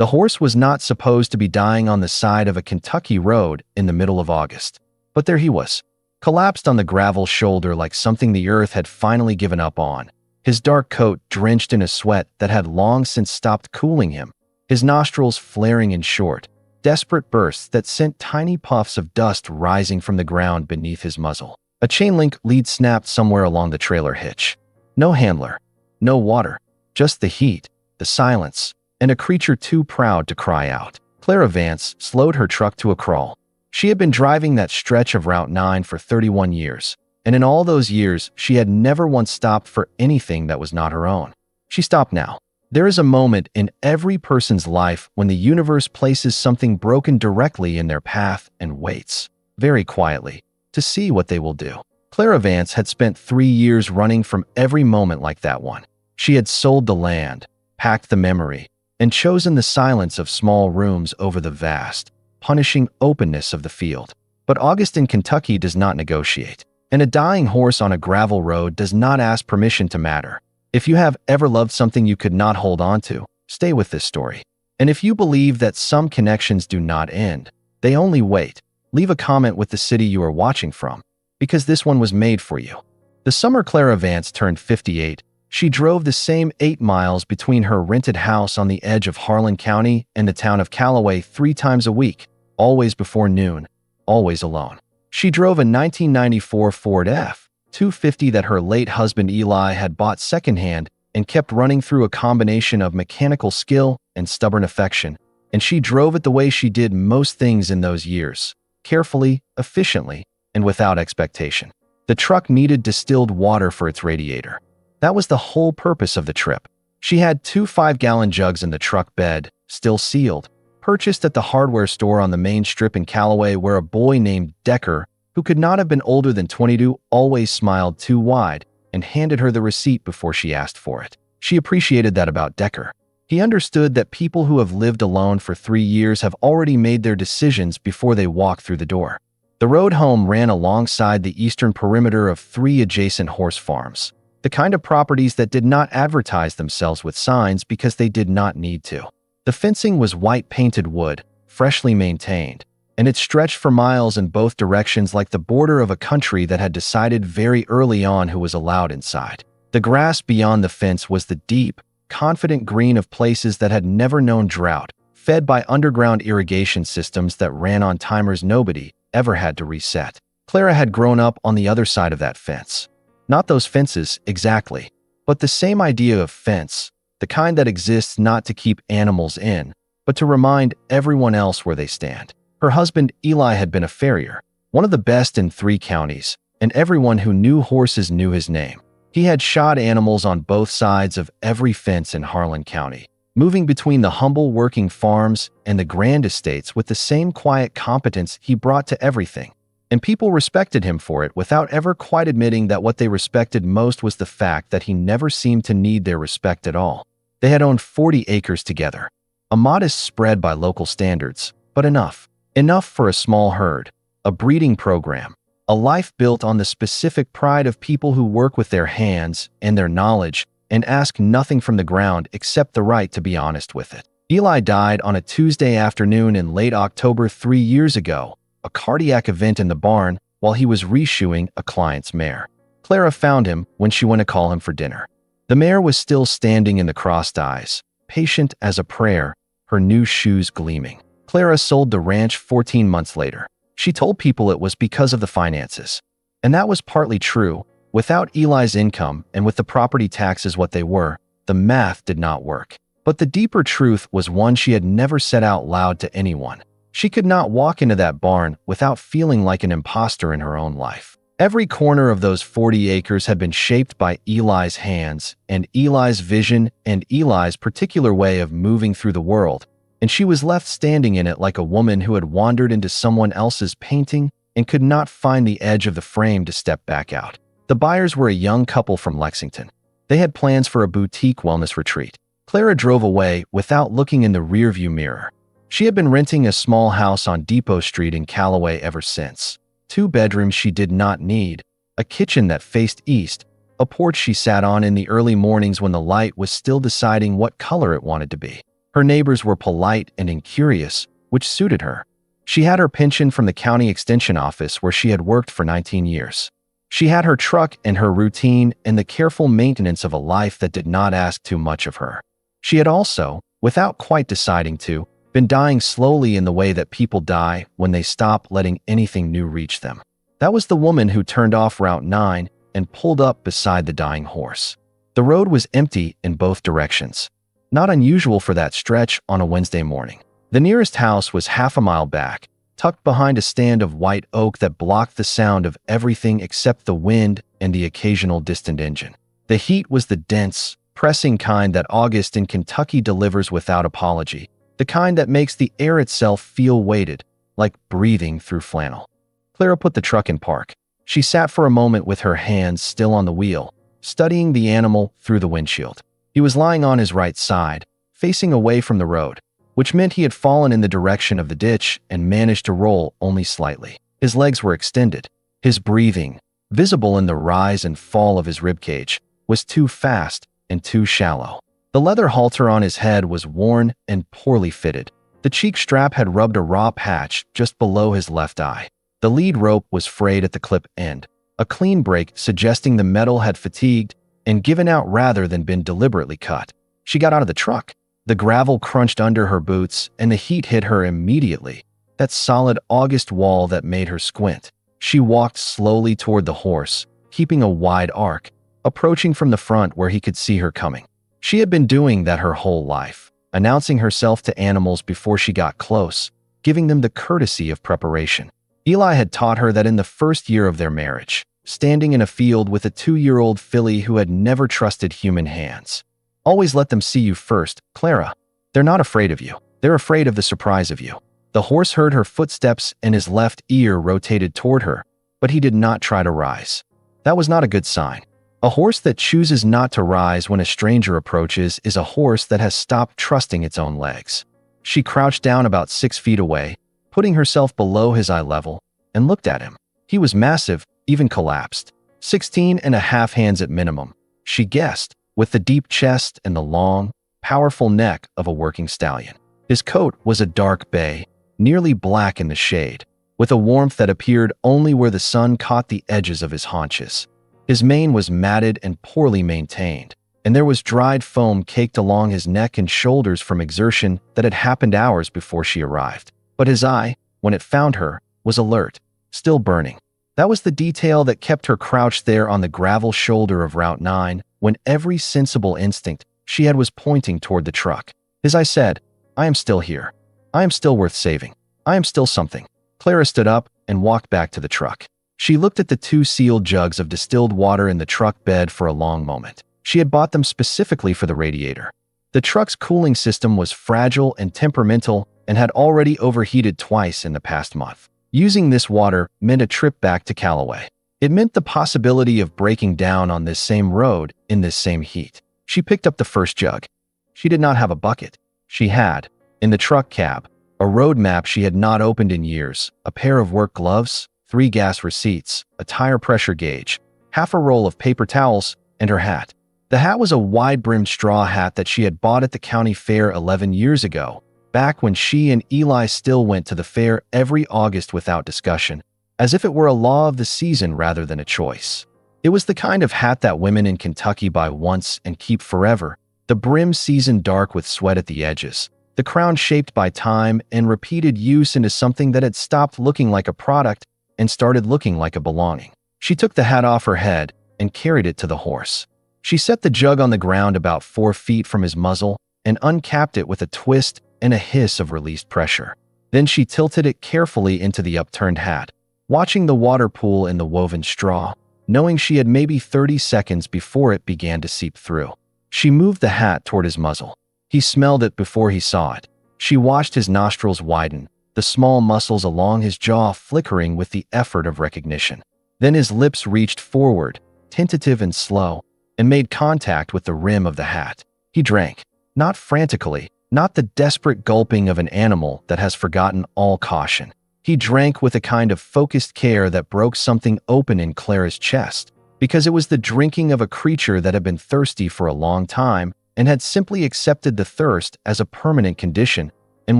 The horse was not supposed to be dying on the side of a Kentucky road in the middle of August. But there he was, collapsed on the gravel shoulder like something the earth had finally given up on. His dark coat drenched in a sweat that had long since stopped cooling him, his nostrils flaring in short, desperate bursts that sent tiny puffs of dust rising from the ground beneath his muzzle. A chain-link lead snapped somewhere along the trailer hitch. No handler, no water, just the heat, the silence, and a creature too proud to cry out. Clara Vance slowed her truck to a crawl. She had been driving that stretch of Route 9 for 31 years, and in all those years, she had never once stopped for anything that was not her own. She stopped now. There is a moment in every person's life when the universe places something broken directly in their path and waits, very quietly, to see what they will do. Clara Vance had spent 3 years running from every moment like that one. She had sold the land, packed the memory, and chosen the silence of small rooms over the vast, punishing openness of the field. But August in Kentucky does not negotiate, and a dying horse on a gravel road does not ask permission to matter. If you have ever loved something you could not hold on to, stay with this story. And if you believe that some connections do not end, they only wait, leave a comment with the city you are watching from, because this one was made for you. The summer Clara Vance turned 58, she drove the same 8 miles between her rented house on the edge of Harlan County and the town of Callaway 3 times a week, always before noon, always alone. She drove a 1994 Ford F-250 that her late husband Eli had bought secondhand and kept running through a combination of mechanical skill and stubborn affection, and she drove it the way she did most things in those years, carefully, efficiently, and without expectation. The truck needed distilled water for its radiator. That was the whole purpose of the trip. She had 2 5-gallon jugs in the truck bed, still sealed, purchased at the hardware store on the main strip in Callaway, where a boy named Decker, who could not have been older than 22, always smiled too wide and handed her the receipt before she asked for it. She appreciated that about Decker. He understood that people who have lived alone for 3 years have already made their decisions before they walk through the door. The road home ran alongside the eastern perimeter of 3 adjacent horse farms, the kind of properties that did not advertise themselves with signs because they did not need to. The fencing was white painted wood, freshly maintained, and it stretched for miles in both directions like the border of a country that had decided very early on who was allowed inside. The grass beyond the fence was the deep, confident green of places that had never known drought, fed by underground irrigation systems that ran on timers nobody ever had to reset. Clara had grown up on the other side of that fence. Not those fences, exactly, but the same idea of fence, the kind that exists not to keep animals in, but to remind everyone else where they stand. Her husband, Eli, had been a farrier, one of the best in 3 counties, and everyone who knew horses knew his name. He had shod animals on both sides of every fence in Harlan County, moving between the humble working farms and the grand estates with the same quiet competence he brought to everything. And people respected him for it without ever quite admitting that what they respected most was the fact that he never seemed to need their respect at all. They had owned 40 acres together, a modest spread by local standards, but enough. Enough for a small herd, a breeding program, a life built on the specific pride of people who work with their hands and their knowledge and ask nothing from the ground except the right to be honest with it. Eli died on a Tuesday afternoon in late October 3 years ago, a cardiac event in the barn while he was reshoeing a client's mare. Clara found him when she went to call him for dinner. The mare was still standing in the crossed eyes, patient as a prayer, her new shoes gleaming. Clara sold the ranch 14 months later. She told people it was because of the finances. And that was partly true. Without Eli's income and with the property taxes what they were, the math did not work. But the deeper truth was one she had never said out loud to anyone. She could not walk into that barn without feeling like an imposter in her own life. Every corner of those 40 acres had been shaped by Eli's hands and Eli's vision and Eli's particular way of moving through the world, and she was left standing in it like a woman who had wandered into someone else's painting and could not find the edge of the frame to step back out. The buyers were a young couple from Lexington. They had plans for a boutique wellness retreat. Clara drove away without looking in the rearview mirror. She had been renting a small house on Depot Street in Callaway ever since. 2 bedrooms she did not need, a kitchen that faced east, a porch she sat on in the early mornings when the light was still deciding what color it wanted to be. Her neighbors were polite and incurious, which suited her. She had her pension from the county extension office where she had worked for 19 years. She had her truck and her routine and the careful maintenance of a life that did not ask too much of her. She had also, without quite deciding to, been dying slowly in the way that people die when they stop letting anything new reach them. That was the woman who turned off Route 9 and pulled up beside the dying horse. The road was empty in both directions. Not unusual for that stretch on a Wednesday morning. The nearest house was half a mile back, tucked behind a stand of white oak that blocked the sound of everything except the wind and the occasional distant engine. The heat was the dense, pressing kind that August in Kentucky delivers without apology, the kind that makes the air itself feel weighted, like breathing through flannel. Clara put the truck in park. She sat for a moment with her hands still on the wheel, studying the animal through the windshield. He was lying on his right side, facing away from the road, which meant he had fallen in the direction of the ditch and managed to roll only slightly. His legs were extended. His breathing, visible in the rise and fall of his ribcage, was too fast and too shallow. The leather halter on his head was worn and poorly fitted. The cheek strap had rubbed a raw patch just below his left eye. The lead rope was frayed at the clip end, a clean break suggesting the metal had fatigued and given out rather than been deliberately cut. She got out of the truck. The gravel crunched under her boots and the heat hit her immediately, that solid August wall that made her squint. She walked slowly toward the horse, keeping a wide arc, approaching from the front where he could see her coming. She had been doing that her whole life, announcing herself to animals before she got close, giving them the courtesy of preparation. Eli had taught her that in the first year of their marriage, standing in a field with a 2-year-old filly who had never trusted human hands. Always let them see you first, Clara. They're not afraid of you. They're afraid of the surprise of you. The horse heard her footsteps and his left ear rotated toward her, but he did not try to rise. That was not a good sign. A horse that chooses not to rise when a stranger approaches is a horse that has stopped trusting its own legs. She crouched down about 6 feet away, putting herself below his eye level, and looked at him. He was massive, even collapsed. 16.5 hands at minimum, she guessed, with the deep chest and the long, powerful neck of a working stallion. His coat was a dark bay, nearly black in the shade, with a warmth that appeared only where the sun caught the edges of his haunches. His mane was matted and poorly maintained, and there was dried foam caked along his neck and shoulders from exertion that had happened hours before she arrived. But his eye, when it found her, was alert, still burning. That was the detail that kept her crouched there on the gravel shoulder of Route 9 when every sensible instinct she had was pointing toward the truck. His eye said, "I am still here. I am still worth saving. I am still something." Clara stood up and walked back to the truck. She looked at the 2 sealed jugs of distilled water in the truck bed for a long moment. She had bought them specifically for the radiator. The truck's cooling system was fragile and temperamental and had already overheated twice in the past month. Using this water meant a trip back to Callaway. It meant the possibility of breaking down on this same road in this same heat. She picked up the first jug. She did not have a bucket. She had, in the truck cab, a road map she had not opened in years, a pair of work gloves, 3 gas receipts, a tire pressure gauge, half a roll of paper towels, and her hat. The hat was a wide-brimmed straw hat that she had bought at the county fair 11 years ago, back when she and Eli still went to the fair every August without discussion, as if it were a law of the season rather than a choice. It was the kind of hat that women in Kentucky buy once and keep forever, the brim seasoned dark with sweat at the edges, the crown shaped by time and repeated use into something that had stopped looking like a product and started looking like a belonging. She took the hat off her head and carried it to the horse. She set the jug on the ground about 4 feet from his muzzle and uncapped it with a twist and a hiss of released pressure. Then she tilted it carefully into the upturned hat, watching the water pool in the woven straw, knowing she had maybe 30 seconds before it began to seep through. She moved the hat toward his muzzle. He smelled it before he saw it. She watched his nostrils widen, the small muscles along his jaw flickering with the effort of recognition. Then his lips reached forward, tentative and slow, and made contact with the rim of the hat. He drank, not frantically, not the desperate gulping of an animal that has forgotten all caution. He drank with a kind of focused care that broke something open in Clara's chest, because it was the drinking of a creature that had been thirsty for a long time and had simply accepted the thirst as a permanent condition and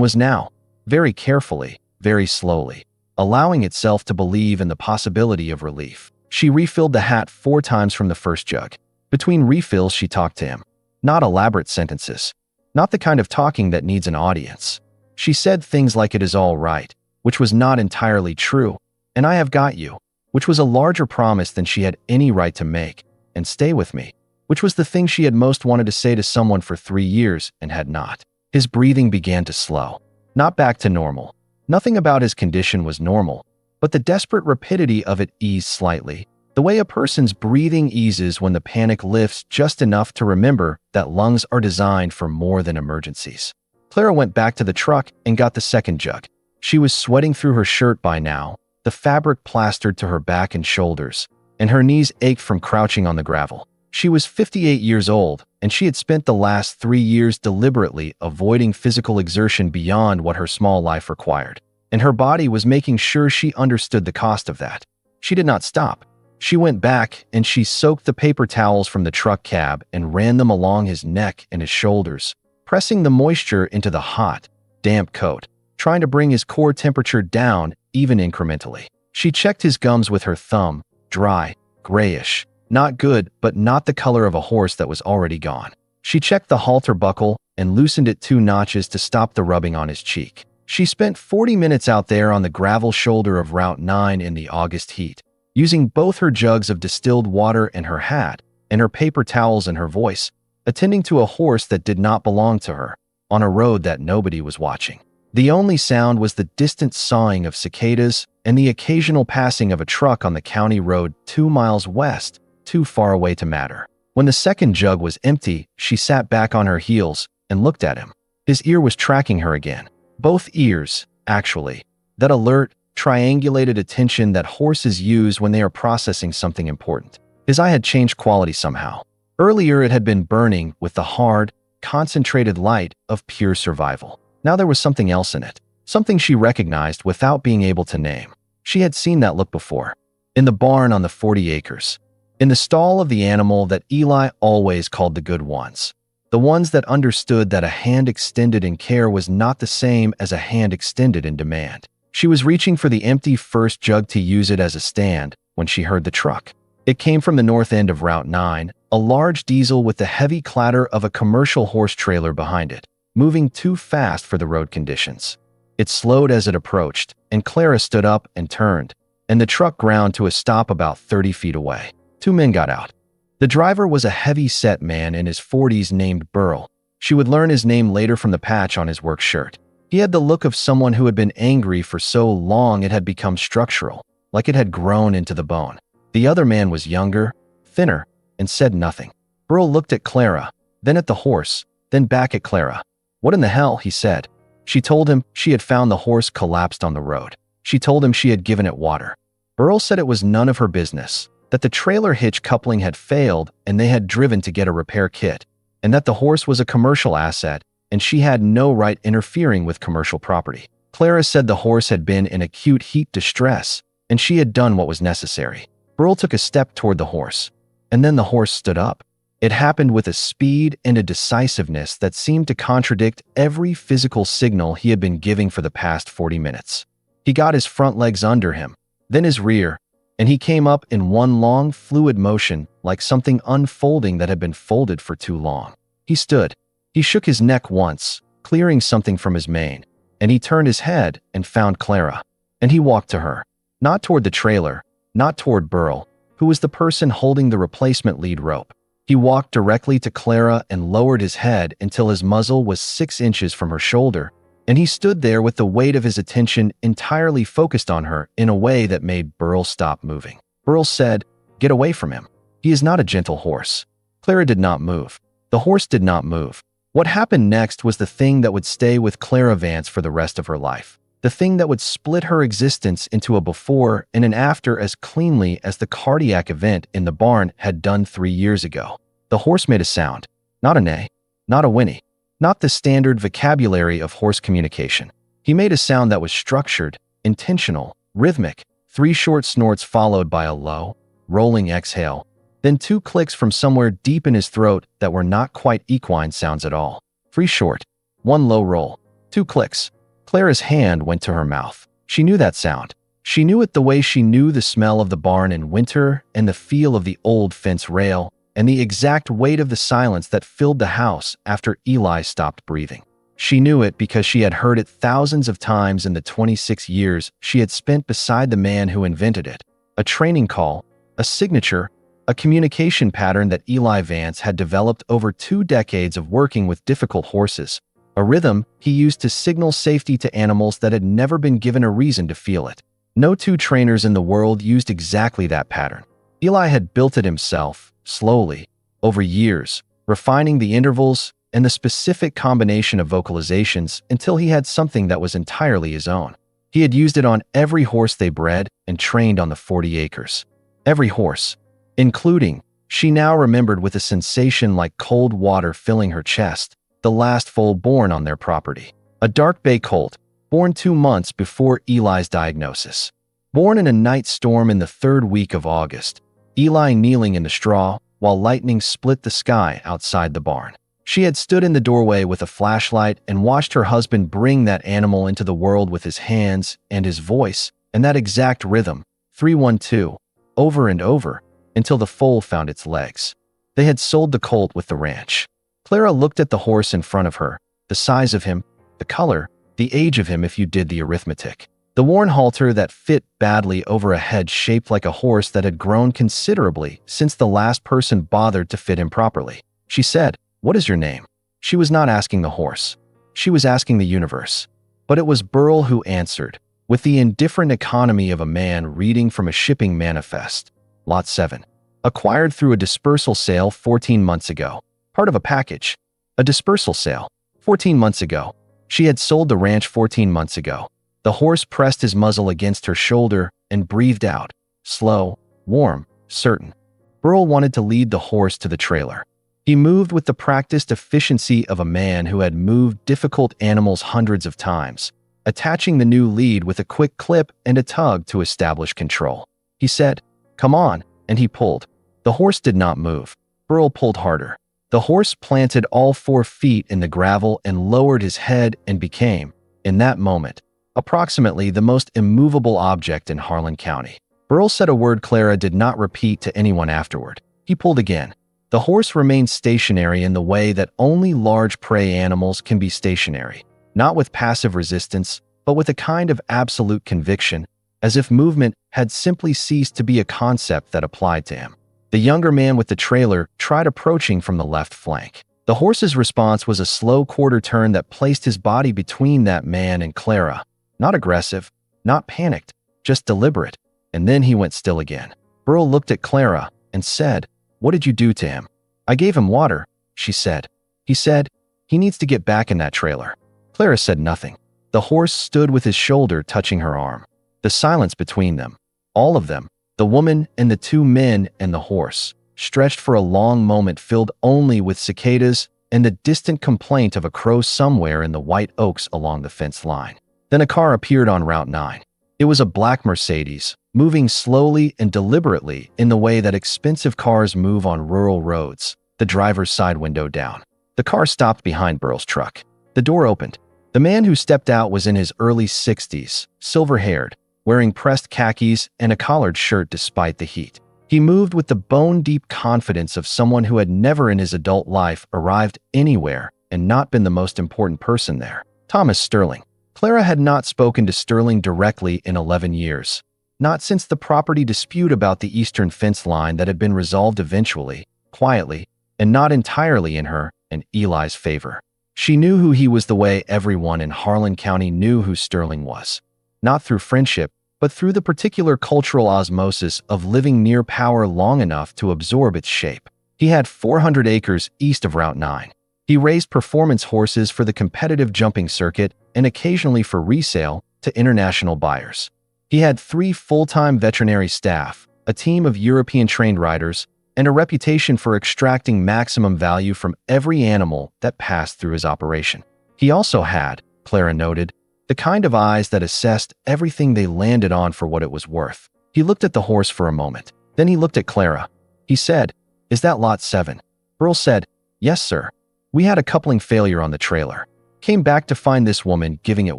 was now, very carefully, very slowly, allowing itself to believe in the possibility of relief. She refilled the hat 4 times from the first jug. Between refills, she talked to him. Not elaborate sentences. Not the kind of talking that needs an audience. She said things like "it is all right," which was not entirely true, and "I have got you," which was a larger promise than she had any right to make, and "stay with me," which was the thing she had most wanted to say to someone for 3 years and had not. His breathing began to slow. Not back to normal. Nothing about his condition was normal, but the desperate rapidity of it eased slightly. The way a person's breathing eases when the panic lifts just enough to remember that lungs are designed for more than emergencies. Clara went back to the truck and got the second jug. She was sweating through her shirt by now, the fabric plastered to her back and shoulders, and her knees ached from crouching on the gravel. She was 58 years old, and she had spent the last 3 years deliberately avoiding physical exertion beyond what her small life required. And her body was making sure she understood the cost of that. She did not stop. She went back and she soaked the paper towels from the truck cab and ran them along his neck and his shoulders, pressing the moisture into the hot, damp coat, trying to bring his core temperature down even incrementally. She checked his gums with her thumb, dry, grayish, not good, but not the color of a horse that was already gone. She checked the halter buckle and loosened it 2 notches to stop the rubbing on his cheek. She spent 40 minutes out there on the gravel shoulder of Route 9 in the August heat, using both her jugs of distilled water and her hat, and her paper towels and her voice, attending to a horse that did not belong to her, on a road that nobody was watching. The only sound was the distant sawing of cicadas and the occasional passing of a truck on the county road 2 miles west, too far away to matter. When the second jug was empty, she sat back on her heels and looked at him. His ear was tracking her again. Both ears, actually. That alert, triangulated attention that horses use when they are processing something important. His eye had changed quality somehow. Earlier it had been burning with the hard, concentrated light of pure survival. Now there was something else in it. Something she recognized without being able to name. She had seen that look before. In the barn on the 40 acres. In the stall of the animal that Eli always called the good ones. The ones that understood that a hand extended in care was not the same as a hand extended in demand. She was reaching for the empty first jug to use it as a stand when she heard the truck. It came from the north end of Route 9, a large diesel with the heavy clatter of a commercial horse trailer behind it, moving too fast for the road conditions. It slowed as it approached, and Clara stood up and turned, and the truck ground to a stop about 30 feet away. 2 men got out. The driver was a heavy-set man in his 40s named Burl. She would learn his name later from the patch on his work shirt. He had the look of someone who had been angry for so long it had become structural, like it had grown into the bone. The other man was younger, thinner, and said nothing. Burl looked at Clara, then at the horse, then back at Clara. "What in the hell?" he said. She told him she had found the horse collapsed on the road. She told him she had given it water. Burl said it was none of her business, that the trailer hitch coupling had failed and they had driven to get a repair kit, and that the horse was a commercial asset and she had no right interfering with commercial property. Clara said the horse had been in acute heat distress and she had done what was necessary. Burl took a step toward the horse, and then the horse stood up. It happened with a speed and a decisiveness that seemed to contradict every physical signal he had been giving for the past 40 minutes. He got his front legs under him, then his rear, and he came up in one long, fluid motion like something unfolding that had been folded for too long. He stood. He shook his neck once, clearing something from his mane, and he turned his head and found Clara. And he walked to her, not toward the trailer, not toward Burl, who was the person holding the replacement lead rope. He walked directly to Clara and lowered his head until his muzzle was 6 inches from her shoulder, and he stood there with the weight of his attention entirely focused on her in a way that made Burl stop moving. Burl said, "Get away from him. He is not a gentle horse." Clara did not move. The horse did not move. What happened next was the thing that would stay with Clara Vance for the rest of her life. The thing that would split her existence into a before and an after as cleanly as the cardiac event in the barn had done 3 years ago. The horse made a sound. Not a neigh, not a whinny, not the standard vocabulary of horse communication. He made a sound that was structured, intentional, rhythmic, 3 short snorts followed by a low, rolling exhale, Then two clicks from somewhere deep in his throat that were not quite equine sounds at all. Three short, one low roll. Two clicks. Clara's hand went to her mouth. She knew that sound. She knew it the way she knew the smell of the barn in winter and the feel of the old fence rail and the exact weight of the silence that filled the house after Eli stopped breathing. She knew it because she had heard it thousands of times in the 26 years she had spent beside the man who invented it. A training call, a signature, a communication pattern that Eli Vance had developed over 2 decades of working with difficult horses. A rhythm he used to signal safety to animals that had never been given a reason to feel it. No two trainers in the world used exactly that pattern. Eli had built it himself, slowly, over years, refining the intervals and the specific combination of vocalizations until he had something that was entirely his own. He had used it on every horse they bred and trained on the 40 acres. Every horse, including, she now remembered with a sensation like cold water filling her chest, the last foal born on their property. A dark bay colt, born 2 months before Eli's diagnosis. Born in a night storm in the 3rd week of August, Eli kneeling in the straw while lightning split the sky outside the barn. She had stood in the doorway with a flashlight and watched her husband bring that animal into the world with his hands and his voice and that exact rhythm, 3-1-2, over and over, until the foal found its legs. They had sold the colt with the ranch. Clara looked at the horse in front of her, the size of him, the color, the age of him if you did the arithmetic. The worn halter that fit badly over a head shaped like a horse that had grown considerably since the last person bothered to fit him properly. She said, "What is your name?" She was not asking the horse. She was asking the universe. But it was Burl who answered, with the indifferent economy of a man reading from a shipping manifest. Lot 7. Acquired through a dispersal sale 14 months ago. Part of a package. A dispersal sale. 14 months ago. She had sold the ranch 14 months ago. The horse pressed his muzzle against her shoulder and breathed out. Slow, warm, certain. Burl wanted to lead the horse to the trailer. He moved with the practiced efficiency of a man who had moved difficult animals hundreds of times, attaching the new lead with a quick clip and a tug to establish control. He said, "Come on," and he pulled. The horse did not move. Burl pulled harder. The horse planted all 4 feet in the gravel and lowered his head and became, in that moment, approximately the most immovable object in Harlan County. Burl said a word Clara did not repeat to anyone afterward. He pulled again. The horse remained stationary in the way that only large prey animals can be stationary, not with passive resistance, but with a kind of absolute conviction, as if movement had simply ceased to be a concept that applied to him. The younger man with the trailer tried approaching from the left flank. The horse's response was a slow quarter turn that placed his body between that man and Clara. Not aggressive, not panicked, just deliberate. And then he went still again. Burl looked at Clara and said, "What did you do to him?" "I gave him water," she said. He said, "He needs to get back in that trailer." Clara said nothing. The horse stood with his shoulder touching her arm. The silence between them, all of them, the woman and the 2 men and the horse, stretched for a long moment filled only with cicadas and the distant complaint of a crow somewhere in the white oaks along the fence line. Then a car appeared on Route 9. It was a black Mercedes, moving slowly and deliberately in the way that expensive cars move on rural roads, the driver's side window down. The car stopped behind Burl's truck. The door opened. The man who stepped out was in his early 60s, silver-haired, wearing pressed khakis and a collared shirt despite the heat. He moved with the bone-deep confidence of someone who had never in his adult life arrived anywhere and not been the most important person there. Thomas Sterling. Clara had not spoken to Sterling directly in 11 years. Not since the property dispute about the eastern fence line that had been resolved eventually, quietly, and not entirely in her and Eli's favor. She knew who he was the way everyone in Harlan County knew who Sterling was. Not through friendship, but through the particular cultural osmosis of living near power long enough to absorb its shape. He had 400 acres east of Route 9. He raised performance horses for the competitive jumping circuit and occasionally for resale to international buyers. He had 3 full-time veterinary staff, a team of European-trained riders, and a reputation for extracting maximum value from every animal that passed through his operation. He also had, Clara noted, the kind of eyes that assessed everything they landed on for what it was worth. He looked at the horse for a moment. Then he looked at Clara. He said, "Is that lot 7? Burl said, "Yes, sir. We had a coupling failure on the trailer. Came back to find this woman giving it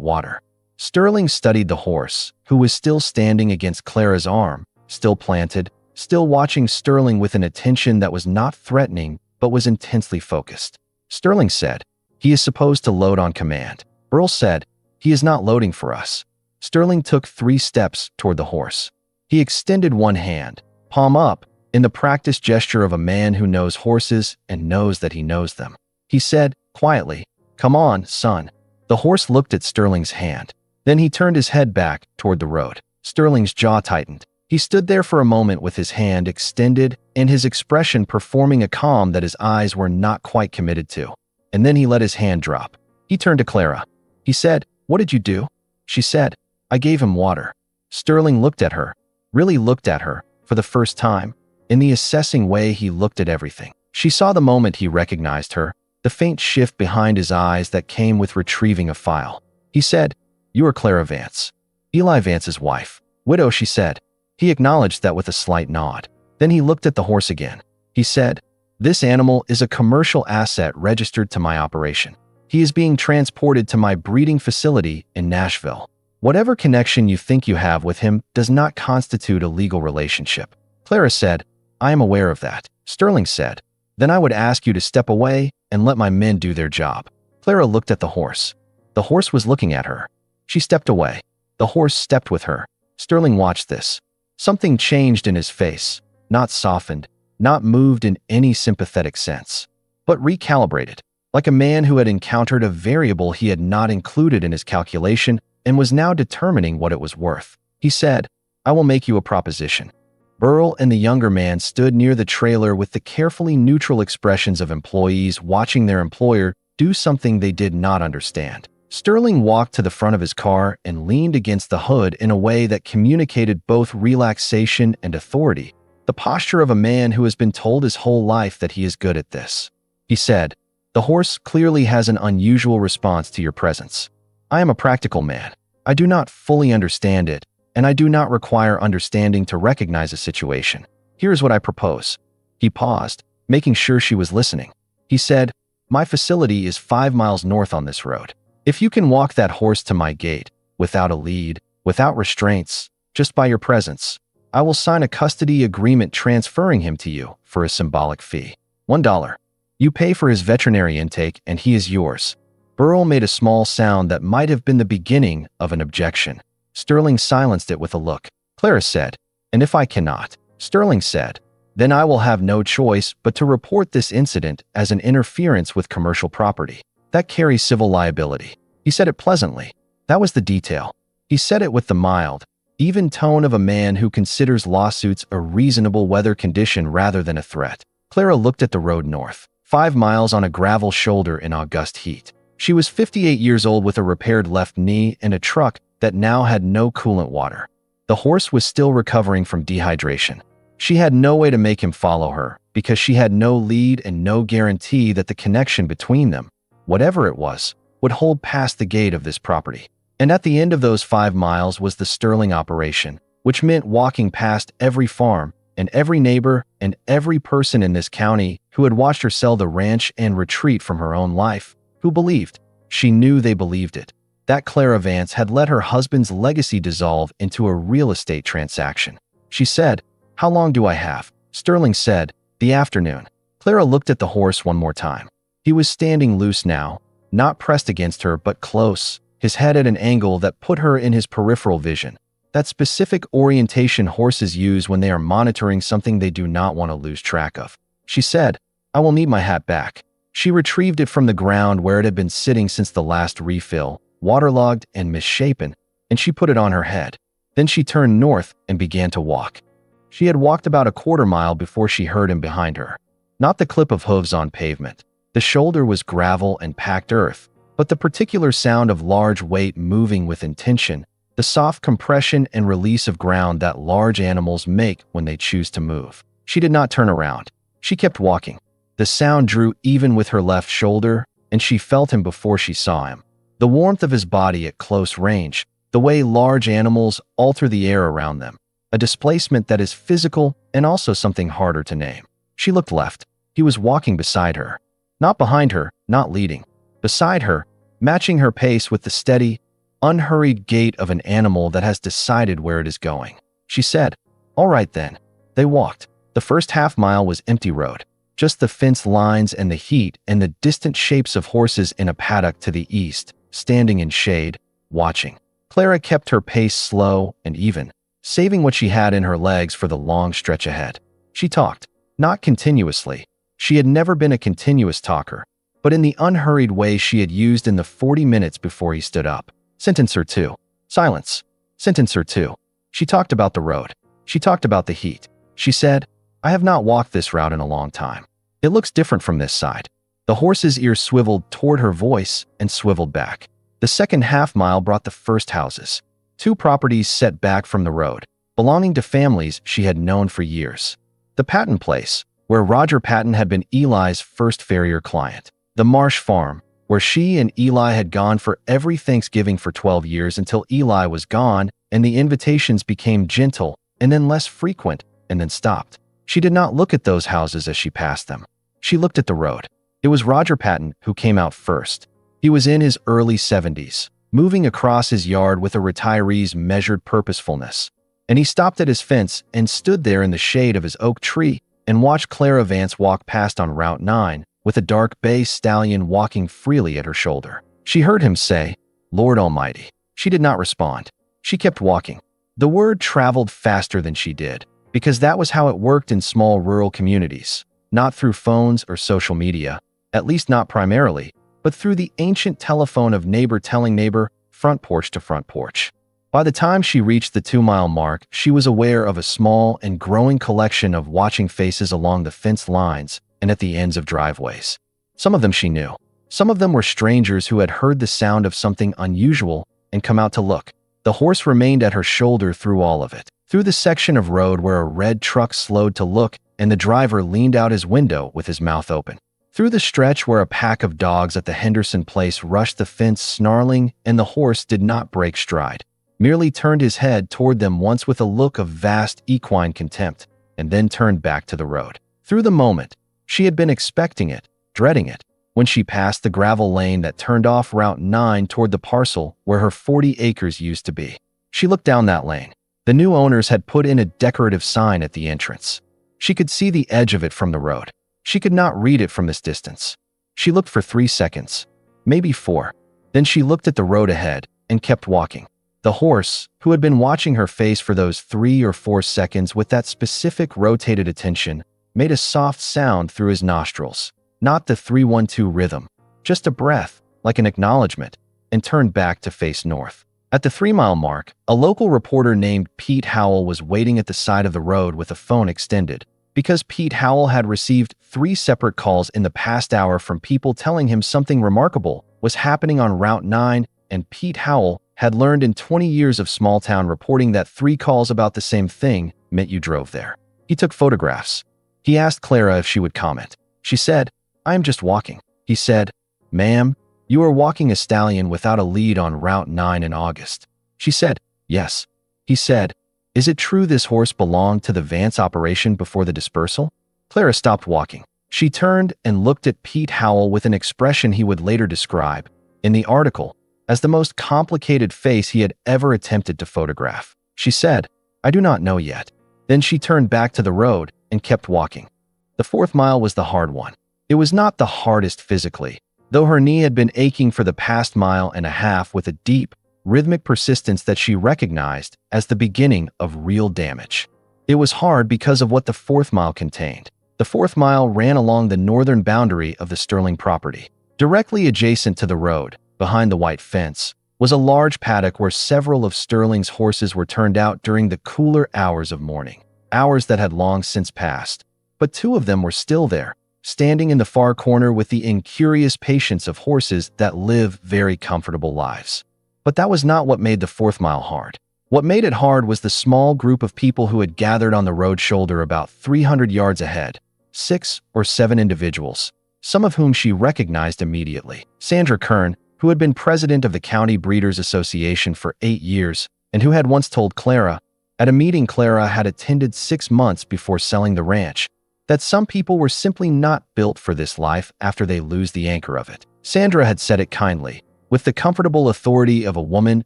water." Sterling studied the horse, who was still standing against Clara's arm, still planted, still watching Sterling with an attention that was not threatening but was intensely focused. Sterling said, "He is supposed to load on command." Burl said, "He is not loading for us." Sterling took 3 steps toward the horse. He extended one hand, palm up, in the practiced gesture of a man who knows horses and knows that he knows them. He said, quietly, "Come on, son." The horse looked at Sterling's hand. Then he turned his head back toward the road. Sterling's jaw tightened. He stood there for a moment with his hand extended and his expression performing a calm that his eyes were not quite committed to. And then he let his hand drop. He turned to Clara. He said, "What did you do?" She said, "I gave him water." Sterling looked at her, really looked at her, for the first time, in the assessing way he looked at everything. She saw the moment he recognized her, the faint shift behind his eyes that came with retrieving a file. He said, "You are Clara Vance, Eli Vance's wife." "Widow," she said. He acknowledged that with a slight nod. Then he looked at the horse again. He said, "This animal is a commercial asset registered to my operation. He is being transported to my breeding facility in Nashville. Whatever connection you think you have with him does not constitute a legal relationship." Clara said, "I am aware of that." Sterling said, "Then I would ask you to step away and let my men do their job." Clara looked at the horse. The horse was looking at her. She stepped away. The horse stepped with her. Sterling watched this. Something changed in his face, not softened, not moved in any sympathetic sense, but recalibrated, like a man who had encountered a variable he had not included in his calculation and was now determining what it was worth. He said, "I will make you a proposition." Burl and the younger man stood near the trailer with the carefully neutral expressions of employees watching their employer do something they did not understand. Sterling walked to the front of his car and leaned against the hood in a way that communicated both relaxation and authority, the posture of a man who has been told his whole life that he is good at this. He said, "The horse clearly has an unusual response to your presence. I am a practical man. I do not fully understand it, and I do not require understanding to recognize a situation. Here is what I propose." He paused, making sure she was listening. He said, "My facility is 5 miles north on this road. If you can walk that horse to my gate, without a lead, without restraints, just by your presence, I will sign a custody agreement transferring him to you for a symbolic fee. $1. You pay for his veterinary intake and he is yours." Burl made a small sound that might have been the beginning of an objection. Sterling silenced it with a look. Clara said, "And if I cannot?" Sterling said, "Then I will have no choice but to report this incident as an interference with commercial property. That carries civil liability." He said it pleasantly. That was the detail. He said it with the mild, even tone of a man who considers lawsuits a reasonable weather condition rather than a threat. Clara looked at the road north, 5 miles on a gravel shoulder in August heat. She was 58 years old with a repaired left knee and a truck that now had no coolant water. The horse was still recovering from dehydration. She had no way to make him follow her because she had no lead and no guarantee that the connection between them, whatever it was, would hold past the gate of this property. And at the end of those 5 miles was the Sterling operation, which meant walking past every farm and every neighbor and every person in this county who had watched her sell the ranch and retreat from her own life, who believed, she knew they believed it, that Clara Vance had let her husband's legacy dissolve into a real estate transaction. She said, "How long do I have?" Sterling said, "The afternoon." Clara looked at the horse one more time. He was standing loose now, not pressed against her but close, his head at an angle that put her in his peripheral vision, that specific orientation horses use when they are monitoring something they do not want to lose track of. She said, "I will need my hat back." She retrieved it from the ground where it had been sitting since the last refill, waterlogged and misshapen, and she put it on her head. Then she turned north and began to walk. She had walked about a quarter mile before she heard him behind her. Not the clip of hooves on pavement. The shoulder was gravel and packed earth, but the particular sound of large weight moving with intention, the soft compression and release of ground that large animals make when they choose to move. She did not turn around. She kept walking. The sound drew even with her left shoulder, and she felt him before she saw him. The warmth of his body at close range, the way large animals alter the air around them, a displacement that is physical and also something harder to name. She looked left. He was walking beside her. Not behind her, not leading. Beside her, matching her pace with the steady, unhurried gait of an animal that has decided where it is going. She said, "All right then." They walked. The first half-mile was empty road. Just the fence lines and the heat and the distant shapes of horses in a paddock to the east, standing in shade, watching. Clara kept her pace slow and even, saving what she had in her legs for the long stretch ahead. She talked, not continuously. She had never been a continuous talker, but in the unhurried way she had used in the 40 minutes before he stood up. Sentence or two. Silence. Sentence or two. She talked about the road. She talked about the heat. She said, "I have not walked this route in a long time. It looks different from this side." The horse's ears swiveled toward her voice and swiveled back. The second half-mile brought the first houses. Two properties set back from the road, belonging to families she had known for years. The Patton place, where Roger Patton had been Eli's first farrier client. The Marsh farm, where she and Eli had gone for every Thanksgiving for 12 years until Eli was gone and the invitations became gentle and then less frequent and then stopped. She did not look at those houses as she passed them. She looked at the road. It was Roger Patton who came out first. He was in his early 70s, moving across his yard with a retiree's measured purposefulness. And he stopped at his fence and stood there in the shade of his oak tree and watched Clara Vance walk past on Route 9 with a dark bay stallion walking freely at her shoulder. She heard him say, "Lord Almighty." She did not respond. She kept walking. The word traveled faster than she did, because that was how it worked in small rural communities, not through phones or social media, at least not primarily, but through the ancient telephone of neighbor telling neighbor, front porch to front porch. By the time she reached the 2-mile mark, she was aware of a small and growing collection of watching faces along the fence lines and at the ends of driveways. Some of them she knew. Some of them were strangers who had heard the sound of something unusual and come out to look. The horse remained at her shoulder through all of it. Through the section of road where a red truck slowed to look and the driver leaned out his window with his mouth open. Through the stretch where a pack of dogs at the Henderson place rushed the fence snarling and the horse did not break stride, merely turned his head toward them once with a look of vast equine contempt, and then turned back to the road. Through the moment, she had been expecting it, dreading it, when she passed the gravel lane that turned off Route 9 toward the parcel where her 40 acres used to be. She looked down that lane. The new owners had put in a decorative sign at the entrance. She could see the edge of it from the road. She could not read it from this distance. She looked for 3 seconds, maybe 4. Then she looked at the road ahead and kept walking. The horse, who had been watching her face for those 3 or 4 seconds with that specific rotated attention, made a soft sound through his nostrils. Not the 3-1-2 rhythm, just a breath, like an acknowledgement, and turned back to face north. At the 3-mile mark, a local reporter named Pete Howell was waiting at the side of the road with a phone extended, because Pete Howell had received 3 separate calls in the past hour from people telling him something remarkable was happening on Route 9, and Pete Howell had learned in 20 years of small-town reporting that 3 calls about the same thing meant you drove there. He took photographs. He asked Clara if she would comment. She said, "I am just walking." He said, "Ma'am, you are walking a stallion without a lead on Route 9 in August." She said, "Yes." He said, "Is it true this horse belonged to the Vance operation before the dispersal?" Clara stopped walking. She turned and looked at Pete Howell with an expression he would later describe, in the article, as the most complicated face he had ever attempted to photograph. She said, "I do not know yet." Then she turned back to the road and kept walking. The 4th mile was the hard one. It was not the hardest physically, though her knee had been aching for the past mile and a half with a deep, rhythmic persistence that she recognized as the beginning of real damage. It was hard because of what the 4th mile contained. The 4th mile ran along the northern boundary of the Sterling property. Directly adjacent to the road, behind the white fence, was a large paddock where several of Sterling's horses were turned out during the cooler hours of morning, hours that had long since passed. But 2 of them were still there, standing in the far corner with the incurious patience of horses that live very comfortable lives. But that was not what made the 4th mile hard. What made it hard was the small group of people who had gathered on the road shoulder about 300 yards ahead, 6 or 7 individuals, some of whom she recognized immediately. Sandra Kern, who had been president of the County Breeders Association for 8 years and who had once told Clara, at a meeting Clara had attended 6 months before selling the ranch, that some people were simply not built for this life after they lose the anchor of it. Sandra had said it kindly, with the comfortable authority of a woman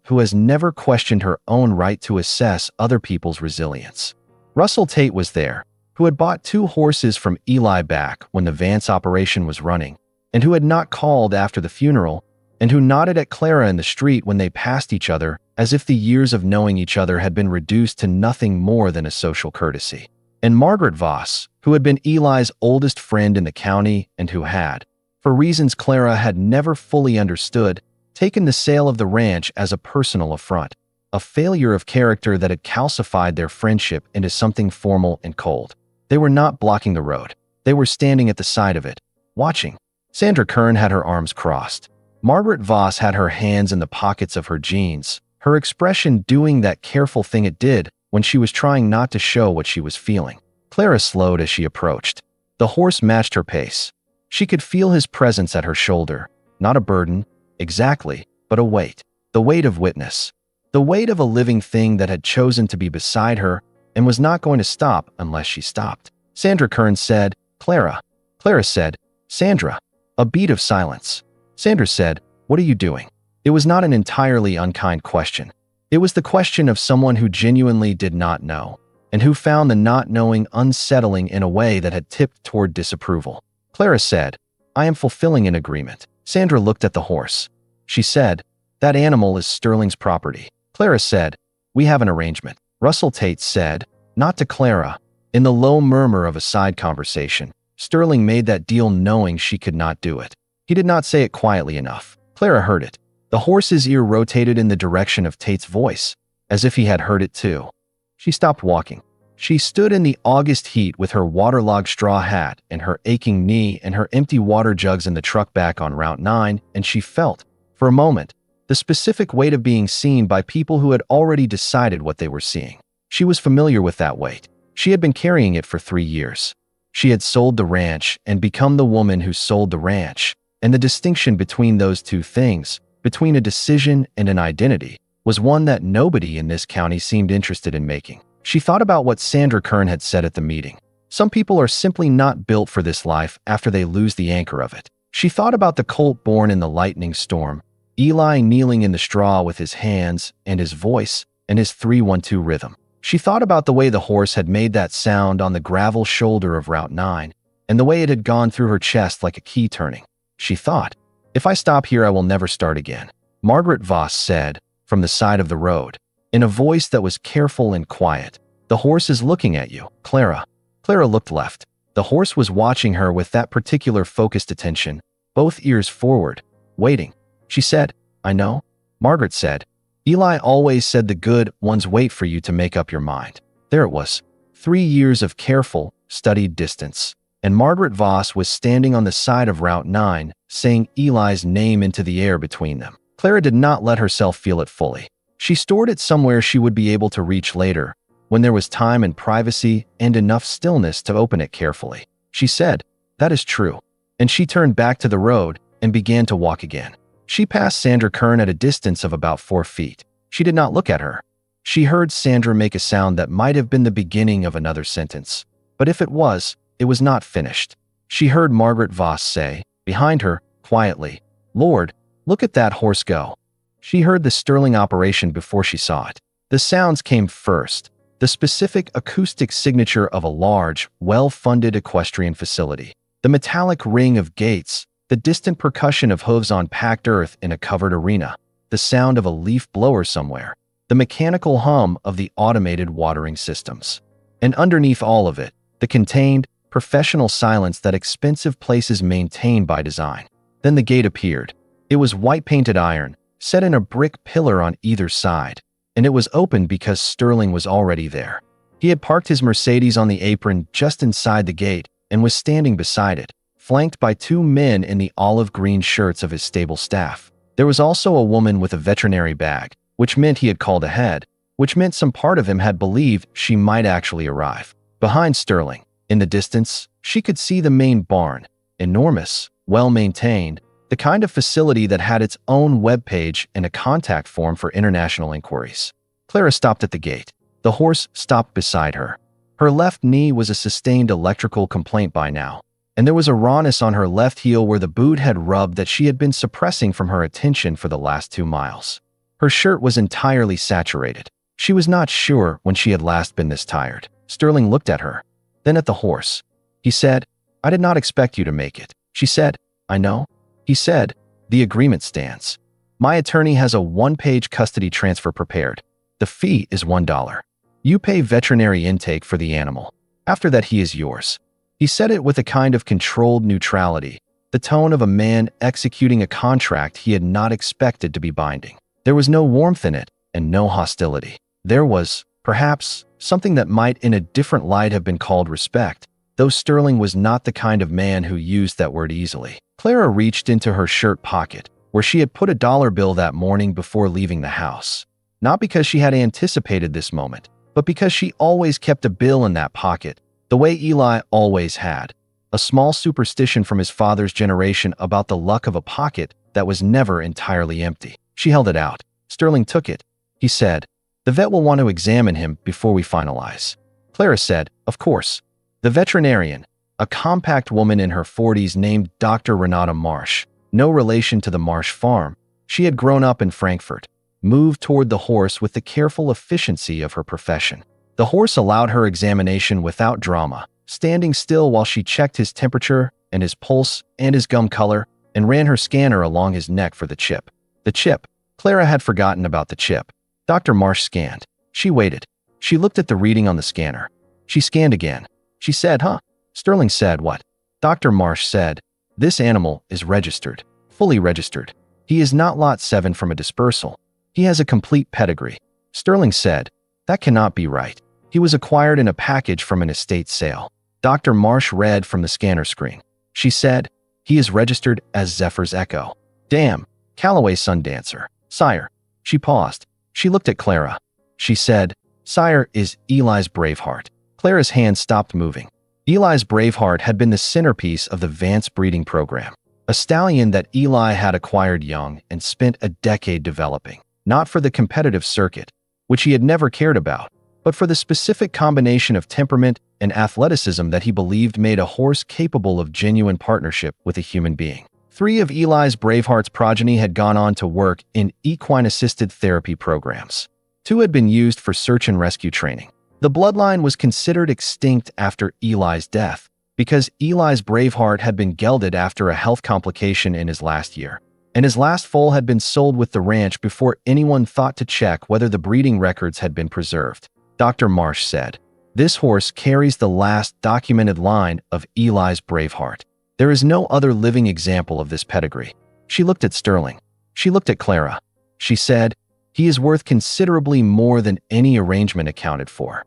who has never questioned her own right to assess other people's resilience. Russell Tate was there, who had bought 2 horses from Eli back when the Vance operation was running, and who had not called after the funeral, and who nodded at Clara in the street when they passed each other as if the years of knowing each other had been reduced to nothing more than a social courtesy. And Margaret Voss, who had been Eli's oldest friend in the county and who had, for reasons Clara had never fully understood, taken the sale of the ranch as a personal affront, a failure of character that had calcified their friendship into something formal and cold. They were not blocking the road. They were standing at the side of it, watching. Sandra Kern had her arms crossed. Margaret Voss had her hands in the pockets of her jeans, her expression doing that careful thing it did when she was trying not to show what she was feeling. Clara slowed as she approached. The horse matched her pace. She could feel his presence at her shoulder, not a burden, exactly, but a weight. The weight of witness. The weight of a living thing that had chosen to be beside her and was not going to stop unless she stopped. Sandra Kern said, "Clara." Clara said, "Sandra." A beat of silence. Sandra said, "What are you doing?" It was not an entirely unkind question. It was the question of someone who genuinely did not know, and who found the not knowing unsettling in a way that had tipped toward disapproval. Clara said, "I am fulfilling an agreement." Sandra looked at the horse. She said, "That animal is Sterling's property." Clara said, "We have an arrangement." Russell Tate said, not to Clara, in the low murmur of a side conversation, "Sterling made that deal knowing she could not do it." He did not say it quietly enough. Clara heard it. The horse's ear rotated in the direction of Tate's voice, as if he had heard it too. She stopped walking. She stood in the August heat with her waterlogged straw hat and her aching knee and her empty water jugs in the truck back on Route 9, and she felt, for a moment, the specific weight of being seen by people who had already decided what they were seeing. She was familiar with that weight. She had been carrying it for 3 years. She had sold the ranch and become the woman who sold the ranch, and the distinction between those two things, between a decision and an identity, was one that nobody in this county seemed interested in making. She thought about what Sandra Kern had said at the meeting. Some people are simply not built for this life after they lose the anchor of it. She thought about the colt born in the lightning storm, Eli kneeling in the straw with his hands and his voice and his 3-1-2 rhythm. She thought about the way the horse had made that sound on the gravel shoulder of Route 9 and the way it had gone through her chest like a key turning. She thought, "If I stop here, I will never start again." Margaret Voss said, from the side of the road, in a voice that was careful and quiet, "The horse is looking at you, Clara." Clara looked left. The horse was watching her with that particular focused attention, both ears forward, waiting. She said, "I know." Margaret said, "Eli always said the good ones wait for you to make up your mind." There it was. 3 years of careful, studied distance. And Margaret Voss was standing on the side of Route 9, saying Eli's name into the air between them. Clara did not let herself feel it fully. She stored it somewhere she would be able to reach later, when there was time and privacy and enough stillness to open it carefully. She said, "That is true." And she turned back to the road and began to walk again. She passed Sandra Kern at a distance of about 4 feet. She did not look at her. She heard Sandra make a sound that might have been the beginning of another sentence. But if it was not finished. She heard Margaret Voss say, behind her, quietly, "Lord, look at that horse go." She heard the Sterling operation before she saw it. The sounds came first, the specific acoustic signature of a large, well-funded equestrian facility. The metallic ring of gates, the distant percussion of hooves on packed earth in a covered arena, the sound of a leaf blower somewhere, the mechanical hum of the automated watering systems. And underneath all of it, the contained, professional silence that expensive places maintain by design. Then the gate appeared. It was white-painted iron, set in a brick pillar on either side, and it was open because Sterling was already there. He had parked his Mercedes on the apron just inside the gate and was standing beside it, flanked by 2 men in the olive green shirts of his stable staff. There was also a woman with a veterinary bag, which meant he had called ahead, which meant some part of him had believed she might actually arrive. Behind Sterling, in the distance, she could see the main barn, enormous, well-maintained, the kind of facility that had its own web page and a contact form for international inquiries. Clara stopped at the gate. The horse stopped beside her. Her left knee was a sustained electrical complaint by now, and there was a rawness on her left heel where the boot had rubbed that she had been suppressing from her attention for the last 2 miles. Her shirt was entirely saturated. She was not sure when she had last been this tired. Sterling looked at her, then at the horse. He said, "I did not expect you to make it." She said, "I know." He said, "The agreement stands. My attorney has a 1-page custody transfer prepared. The fee is $1. You pay veterinary intake for the animal. After that, he is yours." He said it with a kind of controlled neutrality, the tone of a man executing a contract he had not expected to be binding. There was no warmth in it and no hostility. There was, perhaps, something that might in a different light have been called respect, though Sterling was not the kind of man who used that word easily. Clara reached into her shirt pocket, where she had put a dollar bill that morning before leaving the house. Not because she had anticipated this moment, but because she always kept a bill in that pocket, the way Eli always had. A small superstition from his father's generation about the luck of a pocket that was never entirely empty. She held it out. Sterling took it. He said, "The vet will want to examine him before we finalize." Clara said, "Of course." The veterinarian, a compact woman in her 40s named Dr. Renata Marsh, no relation to the Marsh farm, she had grown up in Frankfurt, moved toward the horse with the careful efficiency of her profession. The horse allowed her examination without drama, standing still while she checked his temperature and his pulse and his gum color and ran her scanner along his neck for the chip. The chip. Clara had forgotten about the chip. Dr. Marsh scanned. She waited. She looked at the reading on the scanner. She scanned again. She said, "Huh?" Sterling said, "What?" Dr. Marsh said, "This animal is registered, fully registered. He is not lot 7 from a dispersal. He has a complete pedigree." Sterling said, "That cannot be right. He was acquired in a package from an estate sale." Dr. Marsh read from the scanner screen. She said, "He is registered as Zephyr's Echo. Damn, Callaway Sundancer. Sire." She paused. She looked at Clara. She said, "Sire is Eli's Braveheart." Clara's hand stopped moving. Eli's Braveheart had been the centerpiece of the Vance breeding program, a stallion that Eli had acquired young and spent a decade developing, not for the competitive circuit, which he had never cared about, but for the specific combination of temperament and athleticism that he believed made a horse capable of genuine partnership with a human being. 3 of Eli's Braveheart's progeny had gone on to work in equine-assisted therapy programs. 2 had been used for search and rescue training. The bloodline was considered extinct after Eli's death because Eli's Braveheart had been gelded after a health complication in his last year, and his last foal had been sold with the ranch before anyone thought to check whether the breeding records had been preserved. Dr. Marsh said, "This horse carries the last documented line of Eli's Braveheart. There is no other living example of this pedigree." She looked at Sterling. She looked at Clara. She said, "He is worth considerably more than any arrangement accounted for."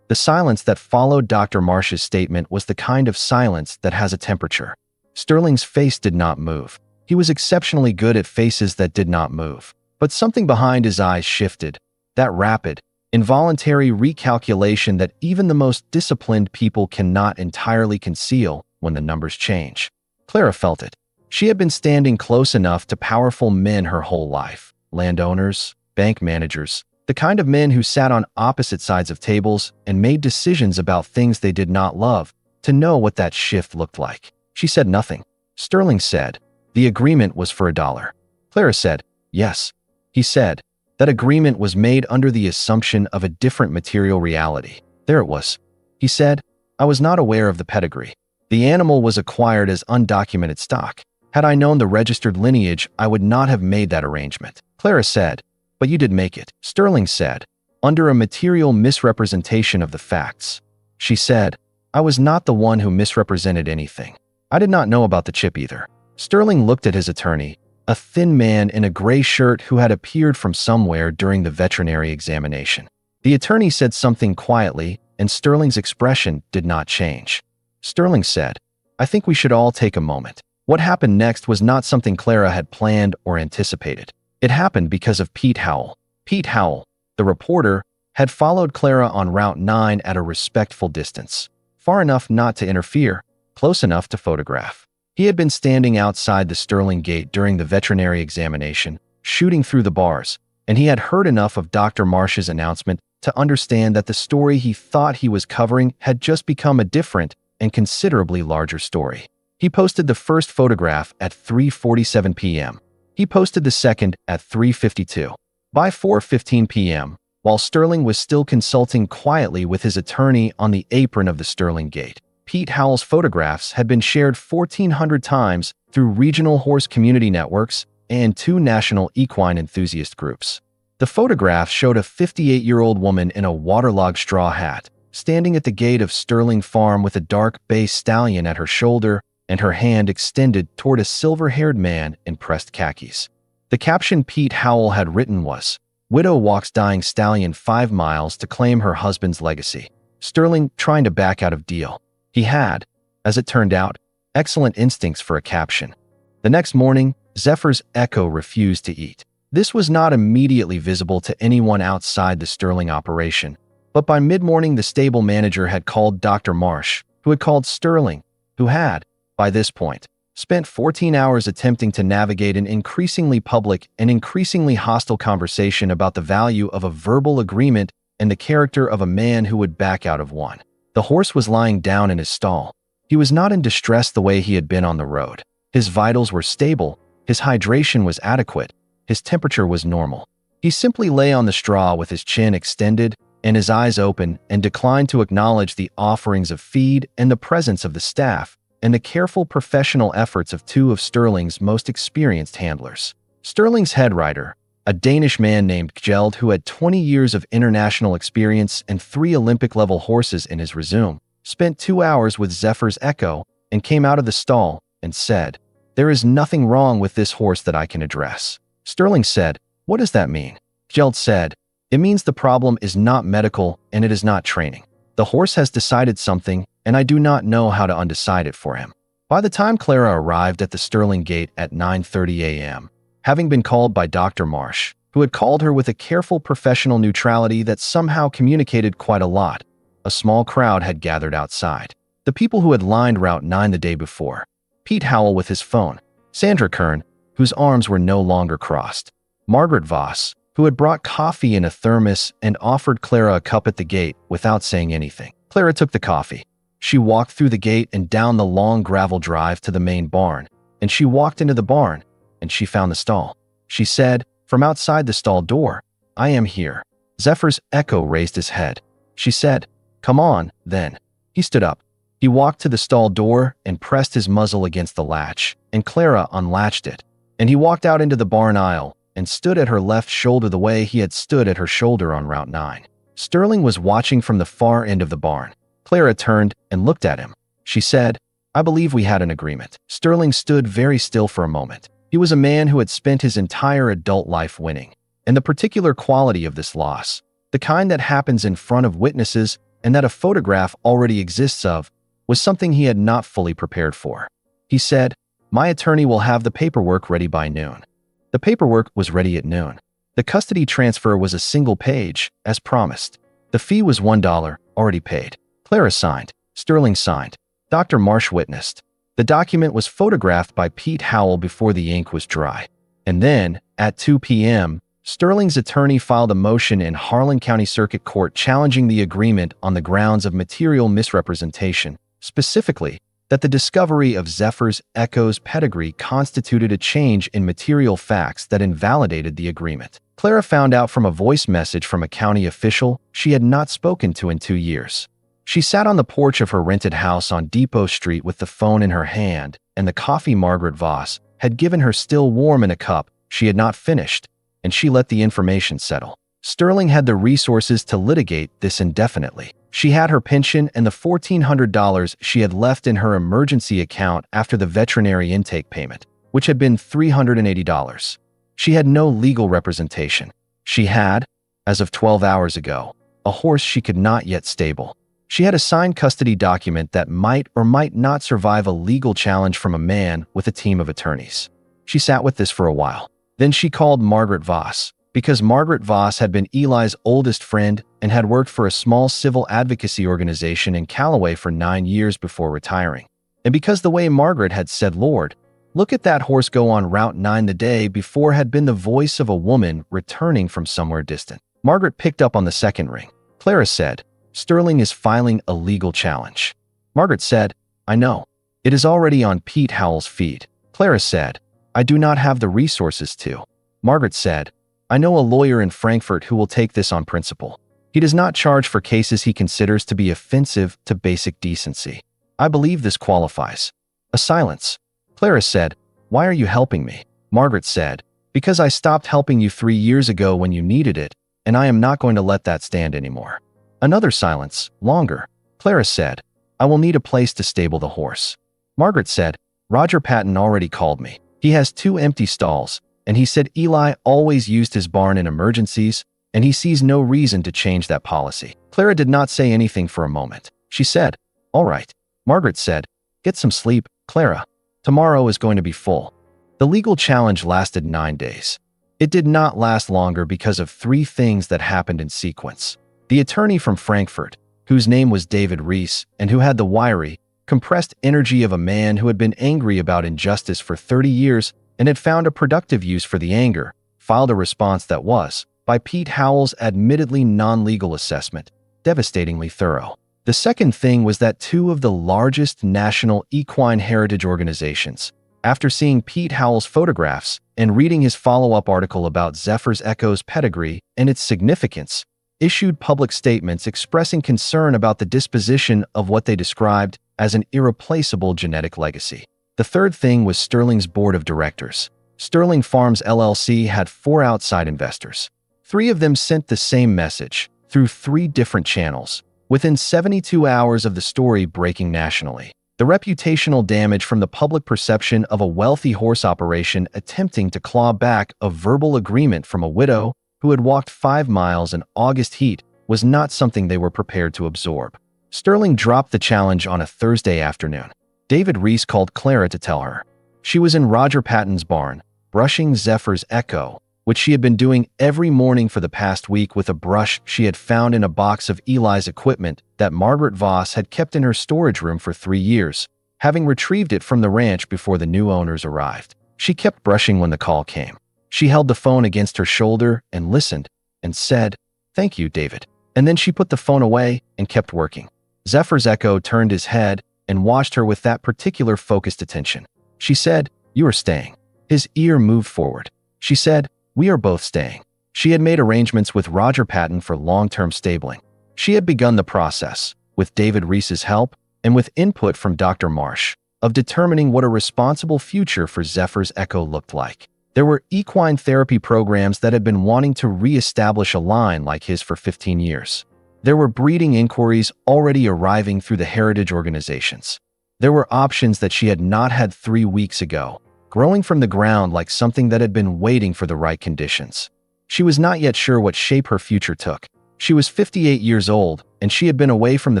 The silence that followed Dr. Marsh's statement was the kind of silence that has a temperature. Sterling's face did not move. He was exceptionally good at faces that did not move. But something behind his eyes shifted. That rapid, involuntary recalculation that even the most disciplined people cannot entirely conceal when the numbers change. Clara felt it. She had been standing close enough to powerful men her whole life. Landowners, bank managers, the kind of men who sat on opposite sides of tables and made decisions about things they did not love, to know what that shift looked like. She said nothing. Sterling said, "The agreement was for $1." Clara said, "Yes." He said, "That agreement was made under the assumption of a different material reality." There it was. He said, "I was not aware of the pedigree. The animal was acquired as undocumented stock. Had I known the registered lineage, I would not have made that arrangement." Clara said, "But you did make it." Sterling said, "Under a material misrepresentation of the facts." She said, "I was not the one who misrepresented anything. I did not know about the chip either." Sterling looked at his attorney, a thin man in a gray shirt who had appeared from somewhere during the veterinary examination. The attorney said something quietly, and Sterling's expression did not change. Sterling said, "I think we should all take a moment." What happened next was not something Clara had planned or anticipated. It happened because of Pete Howell. Pete Howell, the reporter, had followed Clara on Route 9 at a respectful distance, far enough not to interfere, close enough to photograph. He had been standing outside the Sterling gate during the veterinary examination, shooting through the bars, and he had heard enough of Dr. Marsh's announcement to understand that the story he thought he was covering had just become a different and considerably larger story. He posted the first photograph at 3:47 p.m. He posted the second at 3:52. By 4:15 p.m., while Sterling was still consulting quietly with his attorney on the apron of the Sterling Gate, Pete Howell's photographs had been shared 1,400 times through regional horse community networks and 2 national equine enthusiast groups. The photograph showed a 58-year-old woman in a waterlogged straw hat, standing at the gate of Sterling Farm with a dark bay stallion at her shoulder and her hand extended toward a silver-haired man in pressed khakis. The caption Pete Howell had written was, "Widow walks dying stallion 5 miles to claim her husband's legacy." Sterling trying to back out of deal. He had, as it turned out, excellent instincts for a caption. The next morning, Zephyr's Echo refused to eat. This was not immediately visible to anyone outside the Sterling operation, but by mid-morning the stable manager had called Dr. Marsh, who had called Sterling, who had, by this point, spent 14 hours attempting to navigate an increasingly public and increasingly hostile conversation about the value of a verbal agreement and the character of a man who would back out of one. The horse was lying down in his stall. He was not in distress the way he had been on the road. His vitals were stable, his hydration was adequate, his temperature was normal. He simply lay on the straw with his chin extended and his eyes open and declined to acknowledge the offerings of feed and the presence of the staff and the careful professional efforts of 2 of Sterling's most experienced handlers. Sterling's head rider, a Danish man named Gjeld who had 20 years of international experience and 3 Olympic-level horses in his resume, spent 2 hours with Zephyr's Echo and came out of the stall and said, "There is nothing wrong with this horse that I can address." Sterling said, "What does that mean?" Gjeld said, "It means the problem is not medical and it is not training. The horse has decided something and I do not know how to undecide it for him." By the time Clara arrived at the Sterling Gate at 9:30 a.m., having been called by Dr. Marsh, who had called her with a careful professional neutrality that somehow communicated quite a lot, a small crowd had gathered outside. The people who had lined Route 9 the day before, Pete Howell with his phone, Sandra Kern, whose arms were no longer crossed, Margaret Voss, who had brought coffee in a thermos and offered Clara a cup at the gate without saying anything. Clara took the coffee. She walked through the gate and down the long gravel drive to the main barn, and she walked into the barn, and she found the stall. She said, from outside the stall door, "I am here." Zephyr's Echo raised his head. She said, "Come on, then." He stood up. He walked to the stall door and pressed his muzzle against the latch, and Clara unlatched it. And he walked out into the barn aisle and stood at her left shoulder the way he had stood at her shoulder on Route 9. Sterling was watching from the far end of the barn. Clara turned and looked at him. She said, "I believe we had an agreement." Sterling stood very still for a moment. He was a man who had spent his entire adult life winning. And the particular quality of this loss, the kind that happens in front of witnesses and that a photograph already exists of, was something he had not fully prepared for. He said, "My attorney will have the paperwork ready by noon." The paperwork was ready at noon. The custody transfer was a single page, as promised. The fee was $1, already paid. Clara signed. Sterling signed. Dr. Marsh witnessed. The document was photographed by Pete Howell before the ink was dry. And then, at 2 p.m., Sterling's attorney filed a motion in Harlan County Circuit Court challenging the agreement on the grounds of material misrepresentation, specifically, that the discovery of Zephyr's Echo's pedigree constituted a change in material facts that invalidated the agreement. Clara found out from a voice message from a county official she had not spoken to in 2 years. She sat on the porch of her rented house on Depot Street with the phone in her hand, and the coffee Margaret Voss had given her still warm in a cup she had not finished, and she let the information settle. Sterling had the resources to litigate this indefinitely. She had her pension and the $1,400 she had left in her emergency account after the veterinary intake payment, which had been $380. She had no legal representation. She had, as of 12 hours ago, a horse she could not yet stable. She had a signed custody document that might or might not survive a legal challenge from a man with a team of attorneys. She sat with this for a while. Then she called Margaret Voss, because Margaret Voss had been Eli's oldest friend and had worked for a small civil advocacy organization in Callaway for 9 years before retiring. And because the way Margaret had said, "Lord, look at that horse go on Route 9 the day before," had been the voice of a woman returning from somewhere distant. Margaret picked up on the second ring. Clara said, "Sterling is filing a legal challenge." Margaret said, "I know. It is already on Pete Howell's feed." Clara said, "I do not have the resources to." Margaret said, "I know a lawyer in Frankfurt who will take this on principle. He does not charge for cases he considers to be offensive to basic decency. I believe this qualifies." A silence. Clara said, "Why are you helping me?" Margaret said, "Because I stopped helping you 3 years ago when you needed it, and I am not going to let that stand anymore." Another silence, longer. Clara said, "I will need a place to stable the horse." Margaret said, "Roger Patton already called me. He has 2 empty stalls, and he said Eli always used his barn in emergencies, and he sees no reason to change that policy." Clara did not say anything for a moment. She said, "All right." Margaret said, "Get some sleep, Clara. Tomorrow is going to be full." The legal challenge lasted 9 days. It did not last longer because of 3 things that happened in sequence. The attorney from Frankfurt, whose name was David Rees and who had the wiry, compressed energy of a man who had been angry about injustice for 30 years and had found a productive use for the anger, filed a response that was, by Pete Howell's admittedly non-legal assessment, devastatingly thorough. The second thing was that 2 of the largest national equine heritage organizations, after seeing Pete Howell's photographs and reading his follow-up article about Zephyr's Echo's pedigree and its significance, issued public statements expressing concern about the disposition of what they described as an irreplaceable genetic legacy. The third thing was Sterling's board of directors. Sterling Farms LLC had 4 outside investors. 3 of them sent the same message, through 3 different channels, within 72 hours of the story breaking nationally. The reputational damage from the public perception of a wealthy horse operation attempting to claw back a verbal agreement from a widow who had walked 5 miles in August heat was not something they were prepared to absorb. Sterling dropped the challenge on a Thursday afternoon. David Rees called Clara to tell her. She was in Roger Patton's barn, brushing Zephyr's Echo, which she had been doing every morning for the past week with a brush she had found in a box of Eli's equipment that Margaret Voss had kept in her storage room for 3 years, having retrieved it from the ranch before the new owners arrived. She kept brushing when the call came. She held the phone against her shoulder and listened, and said, "Thank you, David." And then she put the phone away and kept working. Zephyr's Echo turned his head and watched her with that particular focused attention. She said, "You are staying." His ear moved forward. She said, "We are both staying." She had made arrangements with Roger Patton for long-term stabling. She had begun the process, with David Rees's help and with input from Dr. Marsh, of determining what a responsible future for Zephyr's Echo looked like. There were equine therapy programs that had been wanting to re-establish a line like his for 15 years. There were breeding inquiries already arriving through the heritage organizations. There were options that she had not had 3 weeks ago, growing from the ground like something that had been waiting for the right conditions. She was not yet sure what shape her future took. She was 58 years old, and she had been away from the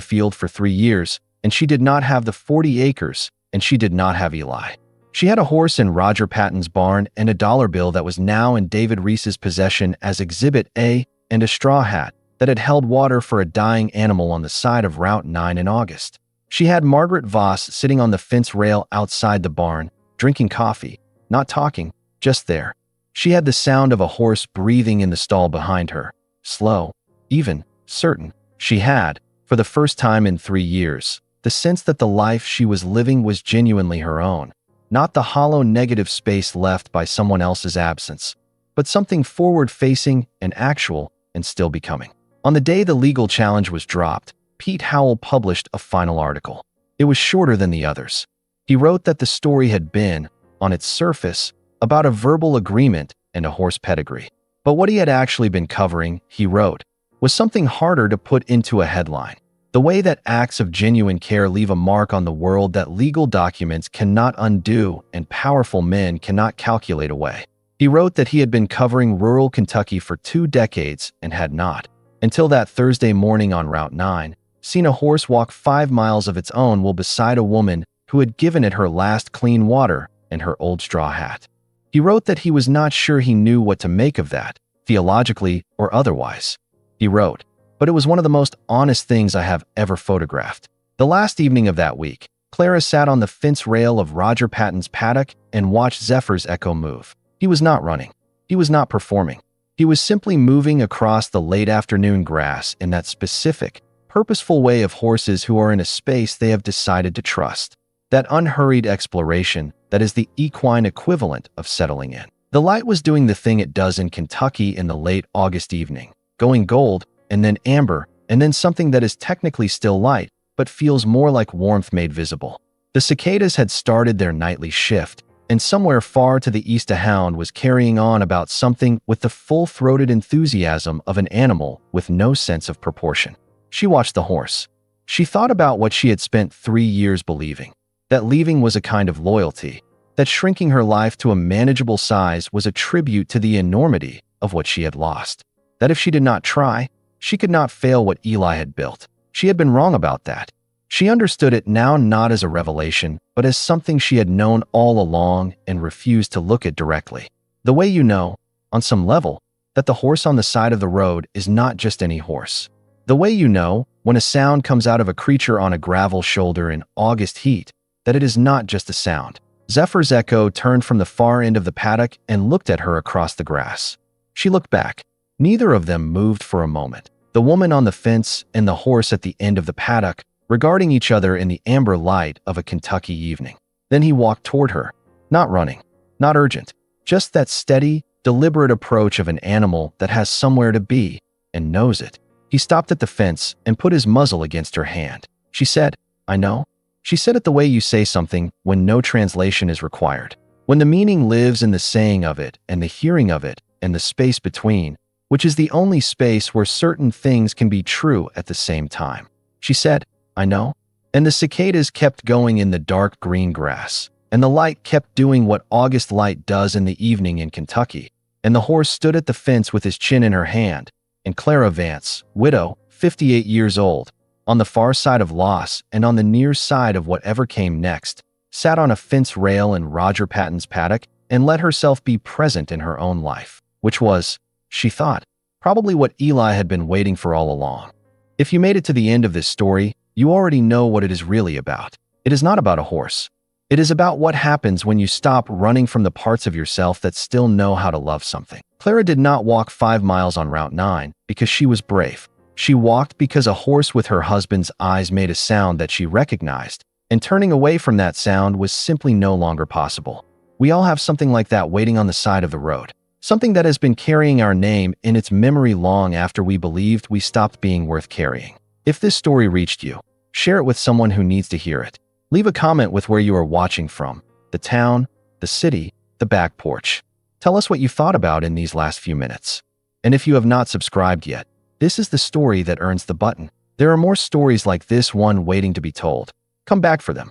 field for 3 years, and she did not have the 40 acres, and she did not have Eli. She had a horse in Roger Patton's barn and a dollar bill that was now in David Rees's possession as Exhibit A, and a straw hat that had held water for a dying animal on the side of Route 9 in August. She had Margaret Voss sitting on the fence rail outside the barn, drinking coffee, not talking, just there. She had the sound of a horse breathing in the stall behind her, slow, even, certain. She had, for the first time in 3 years, the sense that the life she was living was genuinely her own, not the hollow negative space left by someone else's absence, but something forward-facing and actual and still becoming. On the day the legal challenge was dropped, Pete Howell published a final article. It was shorter than the others. He wrote that the story had been, on its surface, about a verbal agreement and a horse pedigree. But what he had actually been covering, he wrote, was something harder to put into a headline. The way that acts of genuine care leave a mark on the world that legal documents cannot undo and powerful men cannot calculate away. He wrote that he had been covering rural Kentucky for 2 decades and had not, until that Thursday morning on Route 9, seen a horse walk 5 miles of its own while beside a woman who had given it her last clean water and her old straw hat. He wrote that he was not sure he knew what to make of that, theologically or otherwise. He wrote, "But it was one of the most honest things I have ever photographed." The last evening of that week, Clara sat on the fence rail of Roger Patton's paddock and watched Zephyr's Echo move. He was not running. He was not performing. He was simply moving across the late afternoon grass in that specific, purposeful way of horses who are in a space they have decided to trust. That unhurried exploration that is the equine equivalent of settling in. The light was doing the thing it does in Kentucky in the late August evening, going gold, and then amber, and then something that is technically still light, but feels more like warmth made visible. The cicadas had started their nightly shift, and somewhere far to the east a hound was carrying on about something with the full-throated enthusiasm of an animal with no sense of proportion. She watched the horse. She thought about what she had spent 3 years believing, that leaving was a kind of loyalty, that shrinking her life to a manageable size was a tribute to the enormity of what she had lost, that if she did not try, she could not fail what Eli had built. She had been wrong about that. She understood it now not as a revelation, but as something she had known all along and refused to look at directly. The way you know, on some level, that the horse on the side of the road is not just any horse. The way you know, when a sound comes out of a creature on a gravel shoulder in August heat, that it is not just a sound. Zephyr's echo turned from the far end of the paddock and looked at her across the grass. She looked back. Neither of them moved for a moment. The woman on the fence and the horse at the end of the paddock, regarding each other in the amber light of a Kentucky evening. Then he walked toward her, not running, not urgent, just that steady, deliberate approach of an animal that has somewhere to be and knows it. He stopped at the fence and put his muzzle against her hand. She said, "I know." She said it the way you say something when no translation is required, when the meaning lives in the saying of it and the hearing of it and the space between, which is the only space where certain things can be true at the same time. She said, "I know." And the cicadas kept going in the dark green grass, and the light kept doing what August light does in the evening in Kentucky, and the horse stood at the fence with his chin in her hand, and Clara Vance, widow, 58 years old, on the far side of loss and on the near side of whatever came next, sat on a fence rail in Roger Patton's paddock and let herself be present in her own life, which was, she thought, probably what Eli had been waiting for all along. If you made it to the end of this story, you already know what it is really about. It is not about a horse. It is about what happens when you stop running from the parts of yourself that still know how to love something. Clara did not walk 5 miles on Route 9 because she was brave. She walked because a horse with her husband's eyes made a sound that she recognized, and turning away from that sound was simply no longer possible. We all have something like that waiting on the side of the road. Something that has been carrying our name in its memory long after we believed we stopped being worth carrying. If this story reached you, share it with someone who needs to hear it. Leave a comment with where you are watching from, the town, the city, the back porch. Tell us what you thought about in these last few minutes. And if you have not subscribed yet, this is the story that earns the button. There are more stories like this one waiting to be told. Come back for them.